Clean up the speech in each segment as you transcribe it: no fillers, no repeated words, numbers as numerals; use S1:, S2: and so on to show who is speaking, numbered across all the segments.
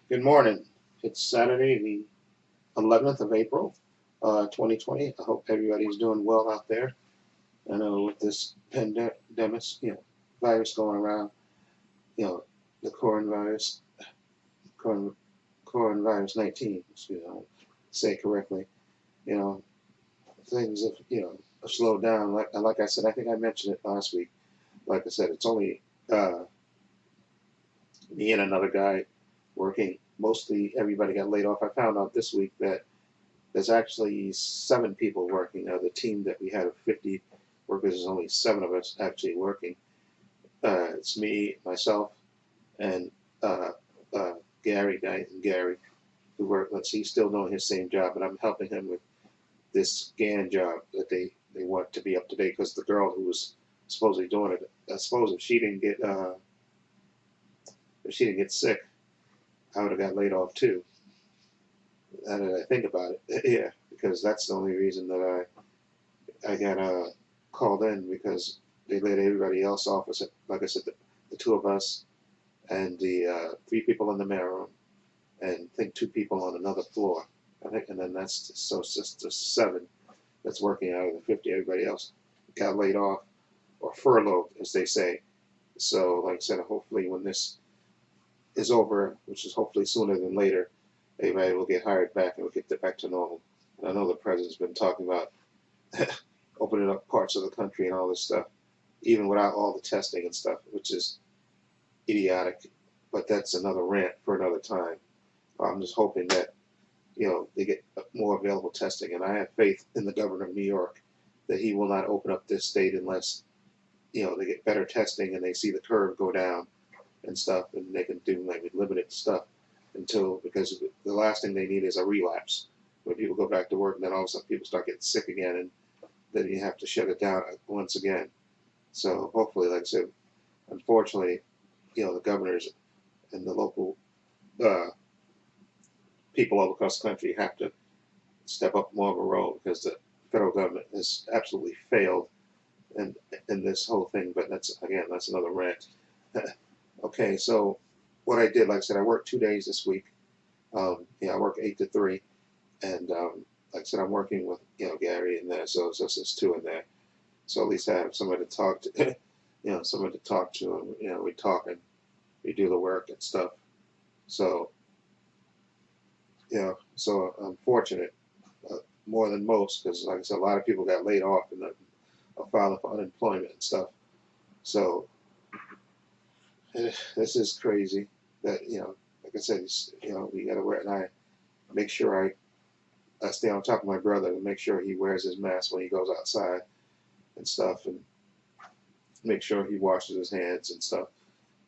S1: Good morning. It's Saturday, the 11th of April, 2020. I hope everybody's doing well out there. I know with this pandemic, virus going around, you know, the coron, coronavirus 19, say correctly, you know, things have, slowed down. Like I said, I think I mentioned it last week. Like I said, it's only me and another guy working. Mostly everybody got laid off. I found out this week that there's actually 7 people working. The team that we had of 50 workers, there's only 7 of us actually working. It's me, myself, and uh, Gary, Gary, who work. Let's see, he's still doing his same job, but I'm helping him with this scan job that they want to be up to date because the girl who was supposedly doing it, I suppose if she didn't get sick, I would have got laid off too. Now that I think about it, yeah, because that's the only reason that I got called in because they laid everybody else off. Like I said, the 2 of us and the 3 people in the mail room, and I think 2 people on another floor. I think, and then that's so it's just 7 that's working out of the 50. Everybody else got laid off or furloughed, as they say. So, like I said, hopefully when this is over, which is hopefully sooner than later, everybody will get hired back and we'll get back to normal. And I know the president's been talking about opening up parts of the country and all this stuff, even without all the testing and stuff, which is idiotic. But that's another rant for another time. I'm just hoping that they get more available testing, and I have faith in the governor of New York that he will not open up this state unless they get better testing and they see the curve go down and stuff, and they can do maybe limited stuff until because the last thing they need is a relapse when people go back to work and then all of a sudden people start getting sick again and then you have to shut it down once again. So hopefully, like I said, unfortunately, the governors and the local uh, people all across the country have to step up more of a role because the federal government has absolutely failed in this whole thing. But that's another rant. Okay, so what I did, like I said, I worked 2 days this week. I work 8 to 3, and like I said, I'm working with Gary in there, so it's just us 2 in there. So at least I have somebody to talk to, somebody to talk to, and we talk and we do the work and stuff. So so I'm fortunate more than most because, like I said, a lot of people got laid off and are filing for unemployment and stuff. So this is crazy. That like I said, we got to wear, and I make sure I stay on top of my brother and make sure he wears his mask when he goes outside and stuff, and make sure he washes his hands and stuff.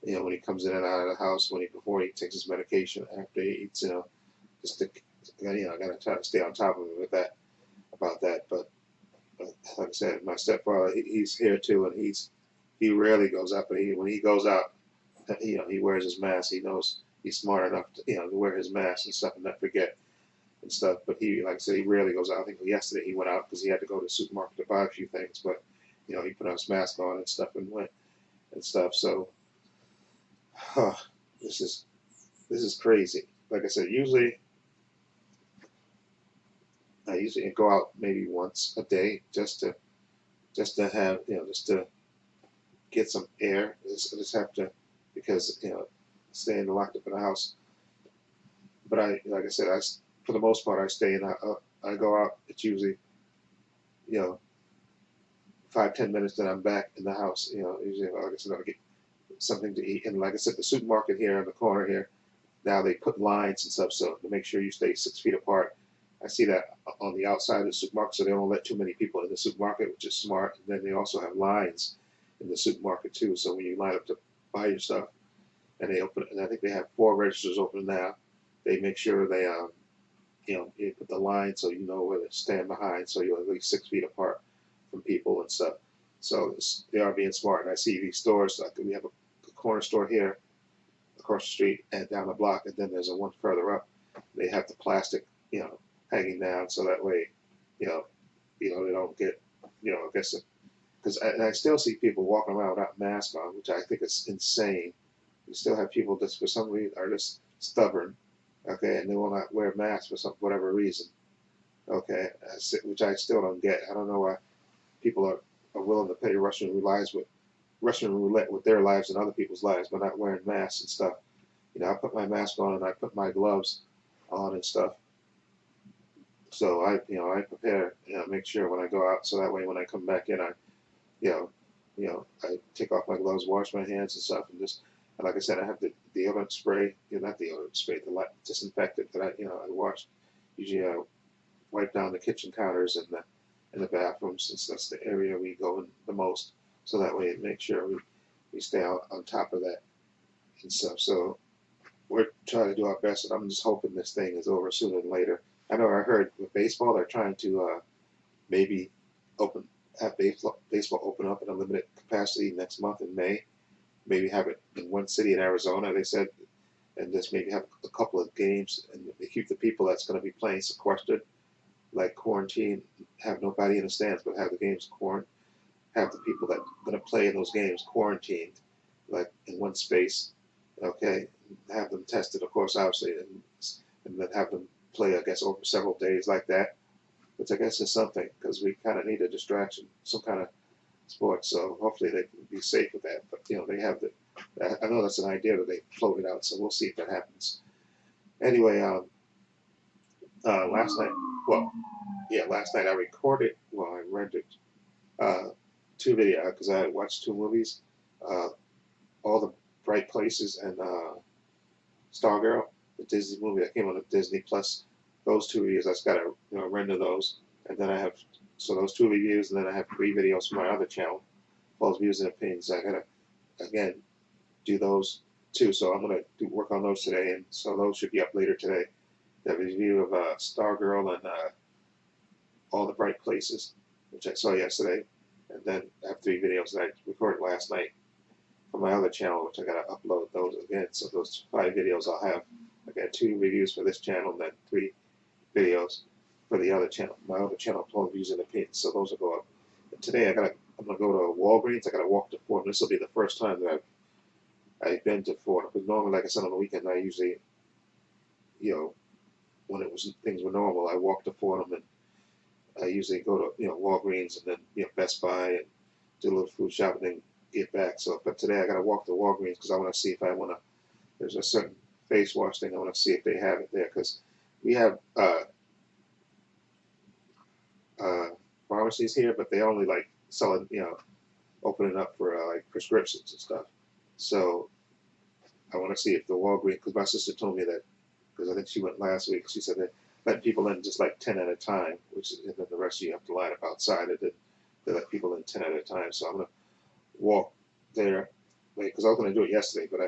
S1: When he comes in and out of the house, before he takes his medication, after he eats, just to, I gotta try to stay on top of him with that about that. But like I said, my stepfather, he's here too, and he rarely goes out, but when he goes out, he wears his mask. He knows he's smart enough to wear his mask and stuff and not forget and stuff. But like I said, he rarely goes out. I think yesterday he went out because he had to go to the supermarket to buy a few things, but he put his mask on and stuff and went and stuff. So huh, this is crazy. Like I said, I usually go out maybe once a day just to have just to get some air. I just have to because staying locked up in the house. But like I said, for the most part I stay in. I go out. It's usually you know 5-10 minutes that I'm back in the house. Usually like I said I'll get something to eat. And like I said, the supermarket here in the corner here now they put lines and stuff so to make sure you stay 6 feet apart. I see that on the outside of the supermarket, so they don't let too many people in the supermarket, which is smart. And then they also have lines in the supermarket too. So when you line up to buy your stuff, and they open, and I think they have 4 registers open now. They make sure they, you put the line so you know where to stand behind, so you're at least 6 feet apart from people and stuff. So they are being smart. And I see these stores like we have a corner store here across the street and down the block, and then there's a one further up. They have the plastic, hanging down, so that way, you know, they don't get, I guess, because I still see people walking around without masks on, which I think is insane. You still have people that for some reason are just stubborn Okay, and they will not wear masks for some whatever reason. Okay, which I still don't get. I don't know why people are willing to play Russian roulette with their lives and other people's lives by not wearing masks and stuff. I put my mask on and I put my gloves on and stuff. So I prepare, make sure when I go out, so that way when I come back in, you know, I take off my gloves, wash my hands and stuff, and like I said, I have the deodorant spray, not the deodorant spray, the disinfectant that I wash. Usually I wipe down the kitchen counters and the bathrooms, since that's the area we go in the most. So that way, make sure we stay on top of that and stuff. So we're trying to do our best, and I'm just hoping this thing is over sooner than later. I know I heard with baseball, they're trying to maybe open have baseball open up in a limited capacity next month in May. Maybe have it in one city in Arizona, they said, and just maybe have a couple of games and keep the people that's going to be playing sequestered, like quarantine, have nobody in the stands, but have the games quarantined, have the people that are going to play in those games quarantined, like in one space, okay, have them tested, of course, obviously, and then have them play, I guess, over several days like that, which I guess is something, because we kind of need a distraction, some kind of sport, so hopefully they can be safe with that, but, they have I know that's an idea that they floated out, so we'll see if that happens. Anyway, last night, well, yeah, last night I recorded, well, I rented uh, two videos, because I watched two movies, uh, All the Bright Places and Stargirl, the Disney movie that came on Disney Plus. Those two videos, I just gotta render those, and then I have those two reviews, and then I have three videos from my other channel, Paul's Views and Opinions. I gotta again do those too, so I'm gonna work on those today, and so those should be up later today. The review of Stargirl and All the Bright Places, which I saw yesterday, and then I have three videos that I recorded last night for my other channel, which I gotta upload those again. So those 5 videos I'll have. I got 2 reviews for this channel, and then 3 videos for the other channel, my other channel, Paul Views and Opinions. So those will go up. And today I'm gonna go to Walgreens. I gotta walk to Fordham. This will be the first time that I've been to Fordham. Because normally, like I said, on the weekend, I usually, when things were normal, I walk to Fordham, and I usually go to Walgreens and then Best Buy and do a little food shopping and get back. So, but today I got to walk to Walgreens because I want to see if I want to. There's a certain face wash thing I want to see if they have it there, because we have pharmacies here, but they only like selling opening up for like prescriptions and stuff. So I want to see if the Walgreens, because my sister told me that, because I think she went last week. She said they let people in just like 10 at a time, and then the rest of you have to line up outside it. And they let people in 10 at a time. So I'm gonna walk there, because I was gonna do it yesterday, but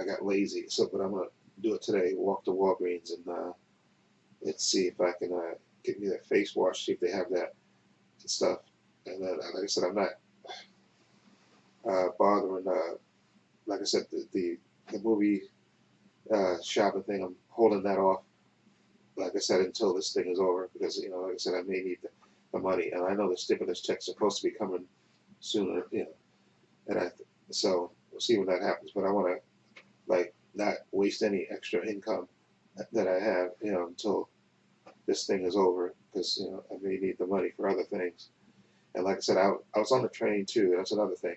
S1: I got lazy. So, but I'm gonna do it today. Walk to Walgreens and let's see if I can get me that face wash. See if they have that and stuff. And then, like I said, I'm not bothering. Like I said, the movie shopping thing. I'm holding that off. Like I said, until this thing is over, because like I said, I may need the money, and I know the stimulus checks are supposed to be coming sooner. And so we'll see when that happens. But I want to like not waste any extra income that I have, until this thing is over, because I may need the money for other things. And like I said, I was on the train too. That's another thing.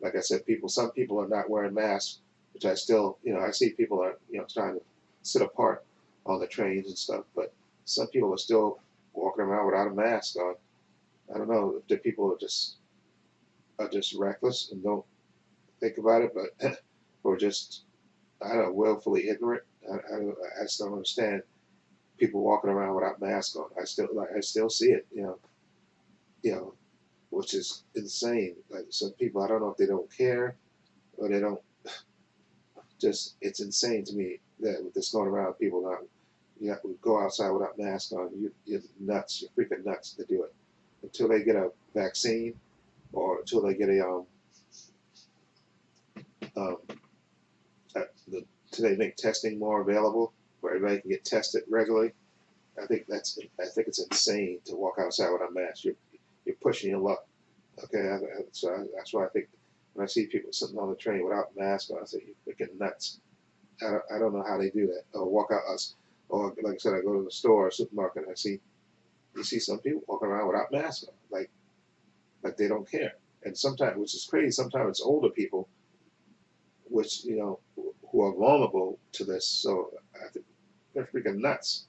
S1: Like I said, some people are not wearing masks, which I still, I see people are, trying to sit apart on the trains and stuff, but some people are still walking around without a mask on. I don't know if the people are just reckless and don't think about it, but or just, I don't know, willfully ignorant. I just don't understand people walking around without masks on. I still see it, you know, which is insane. Like some people, I don't know if they don't care or they don't. Just it's insane to me that with this going around, people not go outside without masks on. You're nuts. You're freaking nuts to do it until they get a vaccine or until they get um, until they make testing more available where everybody can get tested regularly. I think it's insane to walk outside without a mask. You're pushing your luck. Okay, so that's why I think when I see people sitting on the train without masks on, I say you're freaking nuts. I don't know how they do that. Or walk out us, or like I said, I go to the store or supermarket and I see you see some people walking around without masks on, like they don't care. And sometimes, which is crazy, sometimes it's older people, which who are vulnerable to this. So I think they're freaking nuts.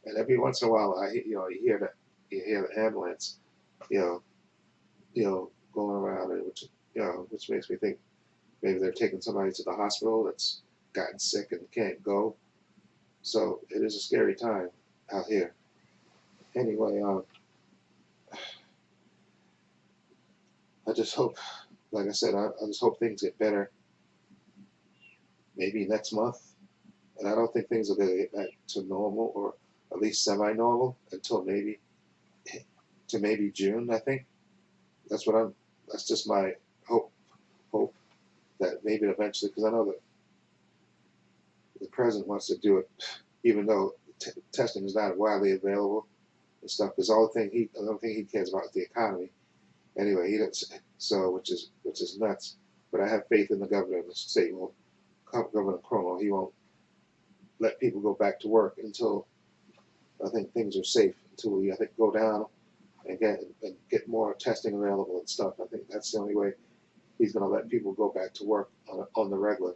S1: And every once in a while, you hear the ambulance, you know, going around, and which makes me think maybe they're taking somebody to the hospital that's gotten sick and can't go. So it is a scary time out here. Anyway, I just hope, like I said, I just hope things get better. Maybe next month, and I don't think things are going to get back to normal, or at least semi-normal, until maybe June. I think that's what I'm. That's just my hope. Hope that maybe eventually, because I know that the president wants to do it, even though testing is not widely available and stuff. Because the only thing he cares about is the economy. Anyway, he doesn't. So, which is nuts. But I have faith in the governor of the state. Well, Governor Cuomo, he won't let people go back to work until I think things are safe. Until we, I think, go down and get more testing available and stuff. I think that's the only way he's going to let people go back to work on the regular.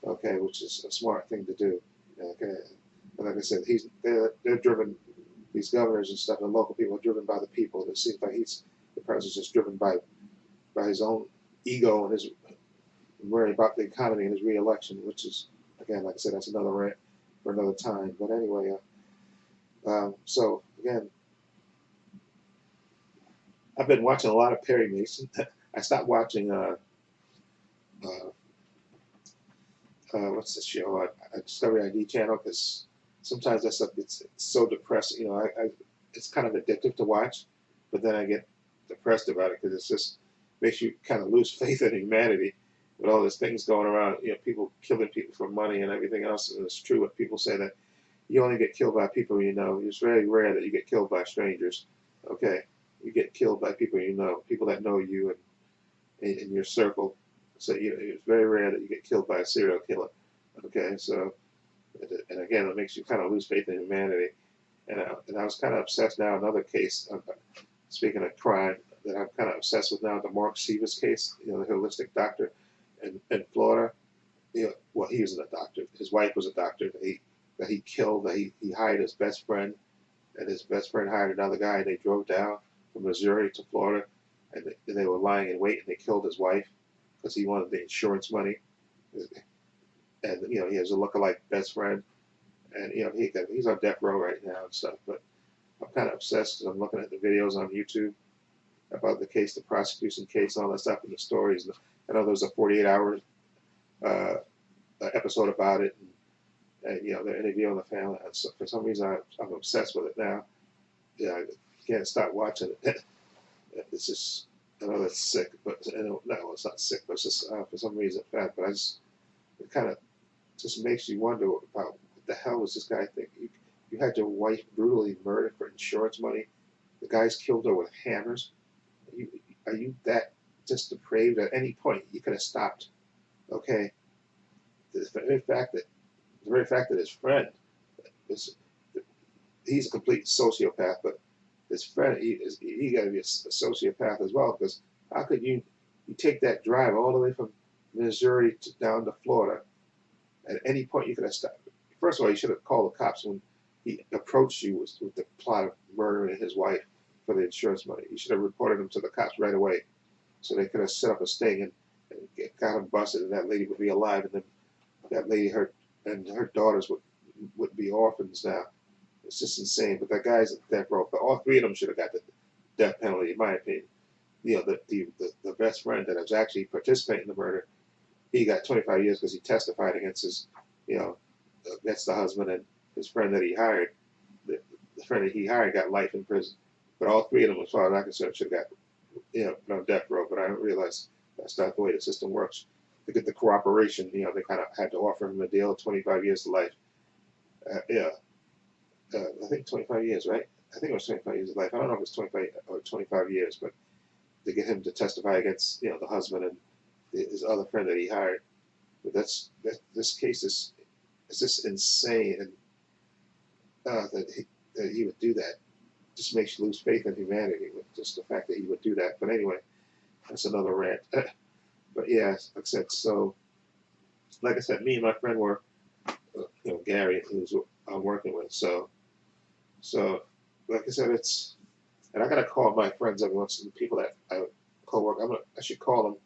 S1: Okay, which is a smart thing to do. Okay, and like I said, they're driven. These governors and stuff and local people are driven by the people. It seems like the president's just driven by his own ego and his worry about the economy and his reelection, which is, again, like I said, that's another rant for another time. But anyway, so again, I've been watching a lot of Perry Mason. I stopped watching what's the show? Discovery ID channel, because sometimes that stuff it's so depressing. It's kind of addictive to watch, but then I get depressed about it because it's just makes you kind of lose faith in humanity with all these things going around. People killing people for money and everything else. And it's true what people say that you only get killed by people you know. It's very rare that you get killed by strangers. Okay, you get killed by people you know, people that know you and in your circle. So it's very rare that you get killed by a serial killer. Okay, so and again, it makes you kind of lose faith in humanity. And I was kind of obsessed now. Another case, speaking of crime, that I'm kind of obsessed with now, the Mark Sivas case. The holistic doctor in Florida. Well, he wasn't a doctor. His wife was a doctor that he killed. That he hired his best friend, and his best friend hired another guy. And they drove down from Missouri to Florida, and they were lying in wait, and they killed his wife because he wanted the insurance money. And he has a lookalike best friend, and he's on death row right now and stuff. But I'm kind of obsessed because I'm looking at the videos on YouTube about the case, the prosecution case, all that stuff, and the stories. I know there was a 48-hour episode about it, and they're interviewing the family. And so for some reason, I'm obsessed with it now. I can't stop watching it. It's just, I know that's sick, but no, it's not sick, but it's just for some reason bad. But it kind of just makes you wonder about what the hell was this guy thinking? You had your wife brutally murdered for insurance money. The guys killed her with hammers. Are you that just depraved? At any point, you could have stopped. Okay. The very fact that his friend he's a complete sociopath, but his friend he got to be a sociopath as well, because how could you take that drive all the way from Missouri down to Florida? At any point, you could have stopped. First of all, you should have called the cops when he approached you with the plot of murdering his wife for the insurance money. You should have reported him to the cops right away, so they could have set up a sting and got him busted, and that lady would be alive, and then that lady, her daughters would be orphans now. It's just insane. But that guy's at death row. But all three of them should have got the death penalty, in my opinion. The best friend that was actually participating in the murder, he got 25 years because he testified against against the husband, and his friend that he hired. The friend that he hired got life in prison. But all three of them, as far as I'm concerned, should have got put on death row. But I don't realize that's not the way the system works. To get the cooperation, they kind of had to offer him a deal of 25 years to life. I think 25 years, right? I think it was 25 years of life. I don't know if it's 25 or 25 years, but to get him to testify against the husband and his other friend that he hired. But this case is just insane, and that he would do that just makes you lose faith in humanity with just the fact that he would do that. But anyway, that's another rant. But yeah, like I said, so like I said, me and my friend were, Gary, who's I'm working with. So like I said, and I gotta call my friends every once in a while, people that I co-work. I should call them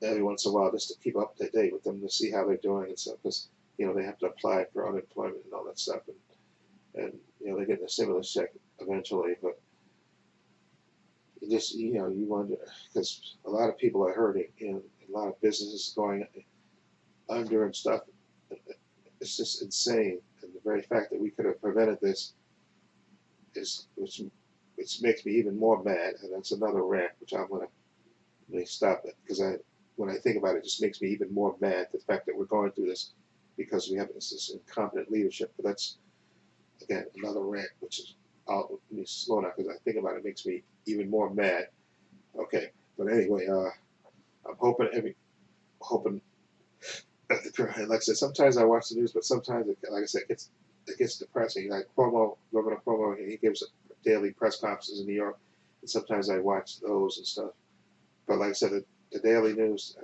S1: every once in a while just to keep up to date with them to see how they're doing and stuff, because they have to apply for unemployment and all that stuff, and they're getting a stimulus check eventually, but you wonder, because a lot of people are hurting, and a lot of businesses going under and stuff. It's just insane, and the very fact that we could have prevented this is which makes me even more mad, and that's another rant which I'm gonna stop it, because when I think about it, it just makes me even more mad, the fact that we're going through this because we have this incompetent leadership. But that's, again, another rant, which is, let me slow down, because I think about it, makes me even more mad. Okay, but anyway, I'm hoping that like I said, sometimes I watch the news, but sometimes, like I said, it gets depressing. Like Governor Cuomo, he gives daily press conferences in New York, and sometimes I watch those and stuff. But like I said, the daily news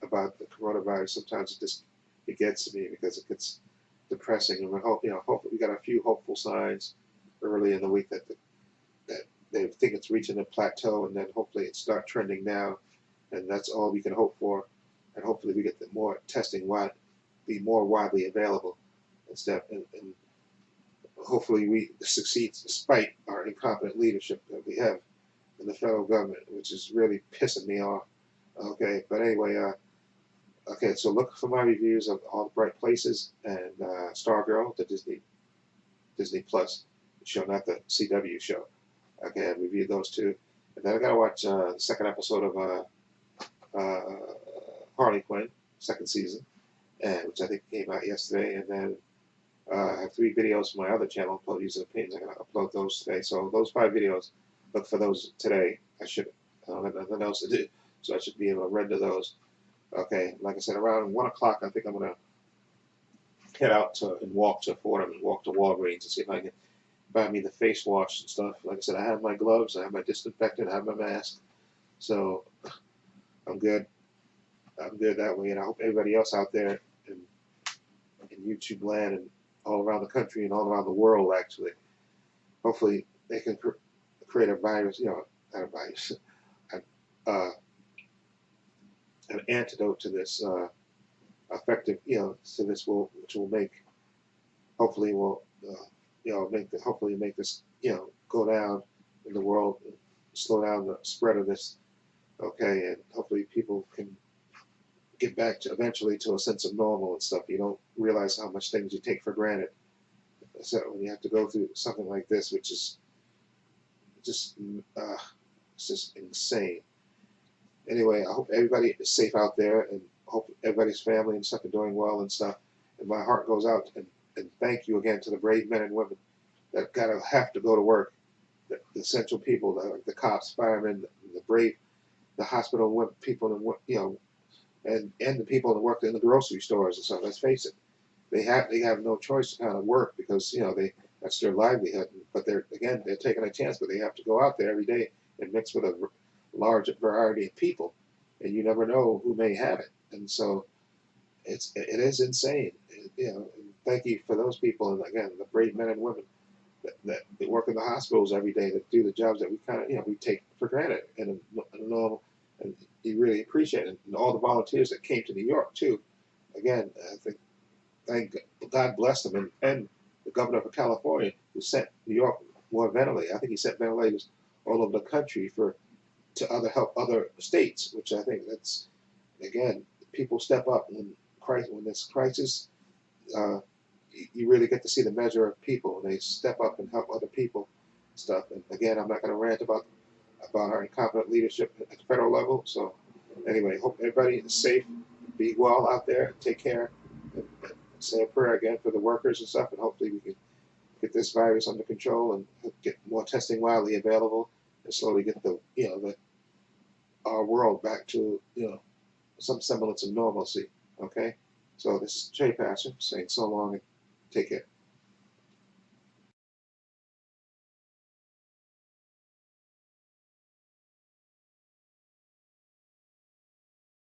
S1: about the coronavirus, sometimes it gets to me, because it gets depressing. And we hopefully we got a few hopeful signs early in the week that they think it's reaching a plateau, and then hopefully it start trending down, and that's all we can hope for. And hopefully we get the more testing be more widely available and stuff, and hopefully we succeed despite our incompetent leadership that we have in the federal government, which is really pissing me off. Okay, but anyway, okay, so look for my reviews of All the Bright Places and Stargirl, the Disney Plus show, not the CW show. Okay, I reviewed those two, and then I gotta watch the second episode of Harley Quinn, second season, which I think came out yesterday, and then I have 3 videos from my other channel, Upload User Opinions. I'm gonna upload those today. So those 5 videos, look for those today. I have nothing else to do, so I should be able to render those. Okay, like I said, around 1 o'clock, I think I'm gonna head out and walk to Fordham and walk to Walgreens and see if I can buy me the face wash and stuff. Like I said, I have my gloves, I have my disinfectant, I have my mask, so I'm good. I'm good that way, and I hope everybody else out there in YouTube land and all around the country and all around the world, actually, hopefully they can create a virus, not a virus, uh, an antidote to this, effective, to this which will make, hopefully will, hopefully make this, go down in the world, slow down the spread of this. Okay, and hopefully people can get back to eventually to a sense of normal and stuff. You don't realize how much things you take for granted. So when you have to go through something like this, which is just, it's just insane. Anyway, I hope everybody is safe out there, and hope everybody's family and stuff are doing well and stuff. And my heart goes out, and thank you again to the brave men and women that have to go to work, the essential people, the cops, firemen, the hospital people, and the people that work in the grocery stores and stuff. Let's face it, they have no choice to kind of work, because that's their livelihood. But they're taking a chance, but they have to go out there every day and mix with a large variety of people, and you never know who may have it. And so it is insane. And thank you for those people, and again, the brave men and women that work in the hospitals every day, that do the jobs that we we take for granted in a normal, and you really appreciate it. And all the volunteers that came to New York too. Again, I think thank God bless them, and the governor of California, who sent New York more ventilators. I think he sent ventilators all over the country to help other states, which I think that's, again, people step up when this crisis. You really get to see the measure of people, and they step up and help other people stuff. And again, I'm not going to rant about our incompetent leadership at the federal level. So anyway, hope everybody is safe, be well out there, take care, and say a prayer again for the workers and stuff, and hopefully we can get this virus under control and get more testing widely available, and slowly get our world back to some semblance of normalcy. Okay? So this is Trepacer saying so long and take care.